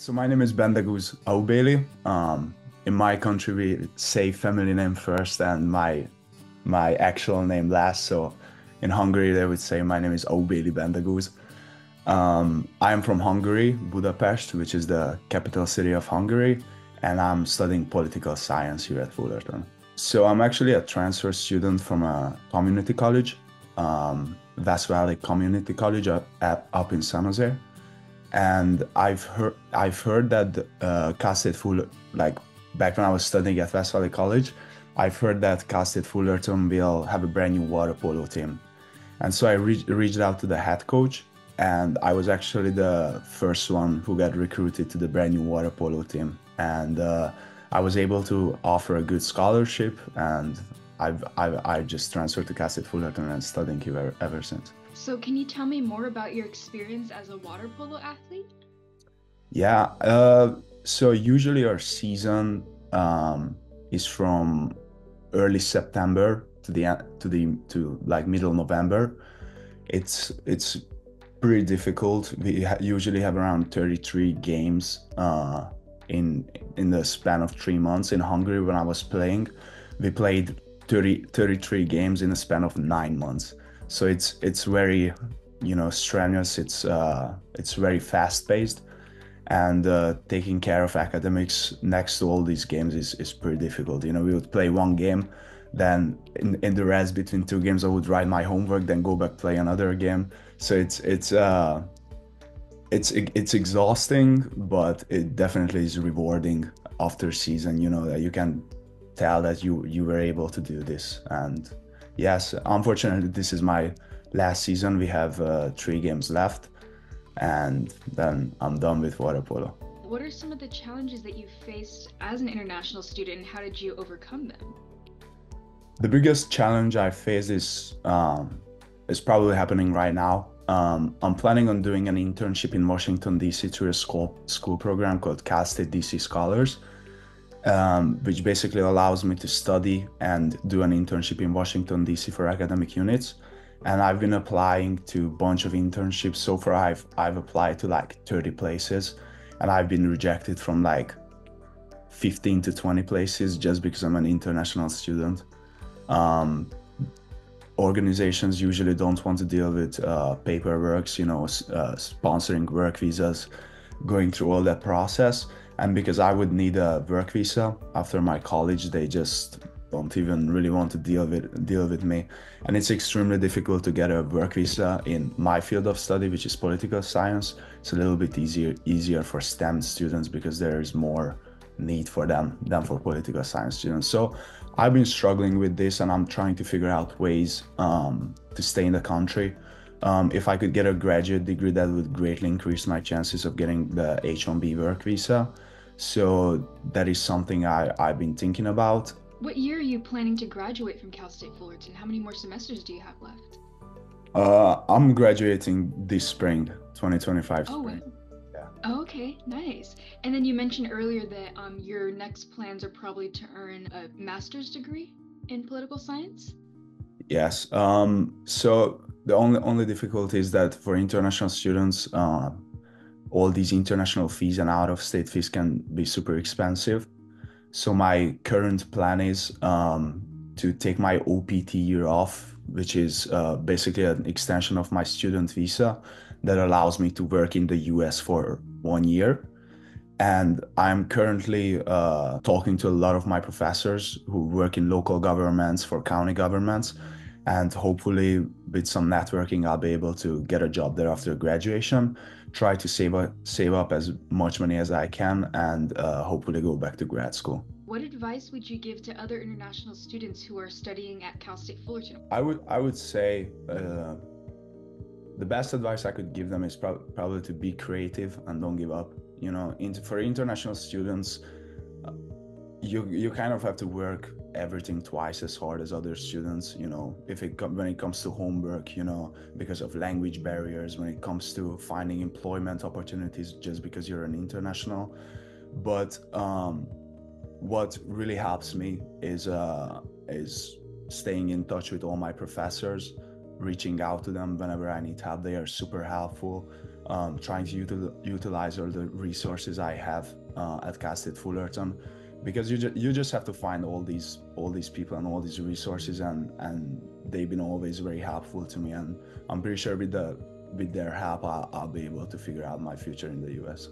So my name is Bendeguz Aubeli. In my country, we say family name first and my actual name last. So in Hungary, they would say my name is Aubeli Bendeguz. I am from Hungary, Budapest, which is the capital city of Hungary, and I'm studying political science here at Fullerton. So I'm actually a transfer student from a community college, West Valley Community College up in San Jose. And I've heard that Cal State like back when I was studying at West Valley College, I've heard that Cal State Fullerton will have a brand new water polo team. And so I reached out to the head coach, and I was actually the first one who got recruited to the brand new water polo team. And I was able to offer a good scholarship, and I just transferred to Cal State Fullerton and studying here ever since. So can you tell me more about your experience as a water polo athlete? Yeah, so usually our season is from early September to the to like middle November. It's pretty difficult. We usually have around 33 games in the span of 3 months. In Hungary, when I was playing, we played 33 games in the span of 9 months. So it's very, strenuous. It's very fast paced, and taking care of academics next to all these games is pretty difficult. We would play one game, then in the rest between two games, I would write my homework, then go back play another game. So it's exhausting, but it definitely is rewarding after season. That you can tell that you were able to do this. And yes, unfortunately, this is my last season. We have 3 games left, and then I'm done with water polo. What are some of the challenges that you faced as an international student, and how did you overcome them? The biggest challenge I face is probably happening right now. I'm planning on doing an internship in Washington, D.C. through a school program called Cal State DC Scholars, which basically allows me to study and do an internship in Washington, D.C. for academic units. And I've been applying to a bunch of internships. So far, I've applied to like 30 places, and I've been rejected from like 15 to 20 places just because I'm an international student. Organizations usually don't want to deal with paperwork, sponsoring work visas, going through all that process. And because I would need a work visa after my college, they just don't even really want to deal with me. And it's extremely difficult to get a work visa in my field of study, which is political science. It's a little bit easier for STEM students because there is more need for them than for political science students. So I've been struggling with this, and I'm trying to figure out ways to stay in the country. If I could get a graduate degree, that would greatly increase my chances of getting the H-1B work visa. So that is something I've been thinking about. What year are you planning to graduate from Cal State Fullerton? How many more semesters do you have left? I'm graduating this spring, 2025 Oh, wow. spring. Yeah. Oh, okay, nice. And then you mentioned earlier that your next plans are probably to earn a master's degree in political science. Yes. So the only difficulty is that for international students, all these international fees and out-of-state fees can be super expensive. So my current plan is to take my OPT year off, which is basically an extension of my student visa that allows me to work in the US for 1 year. And I'm currently talking to a lot of my professors who work in local governments for county governments. And hopefully, with some networking, I'll be able to get a job there after graduation, try to save up as much money as I can, and hopefully go back to grad school. What advice would you give to other international students who are studying at Cal State Fullerton? I would say the best advice I could give them is probably to be creative and don't give up. For international students, you kind of have to work everything twice as hard as other students. When it comes to homework, because of language barriers, when it comes to finding employment opportunities, just because you're an international. But what really helps me is staying in touch with all my professors, reaching out to them whenever I need help. They are super helpful. Trying to utilize all the resources I have at Cal State Fullerton, because you just have to find all these people and all these resources, and they've been always very helpful to me, and I'm pretty sure with their help I'll be able to figure out my future in the US.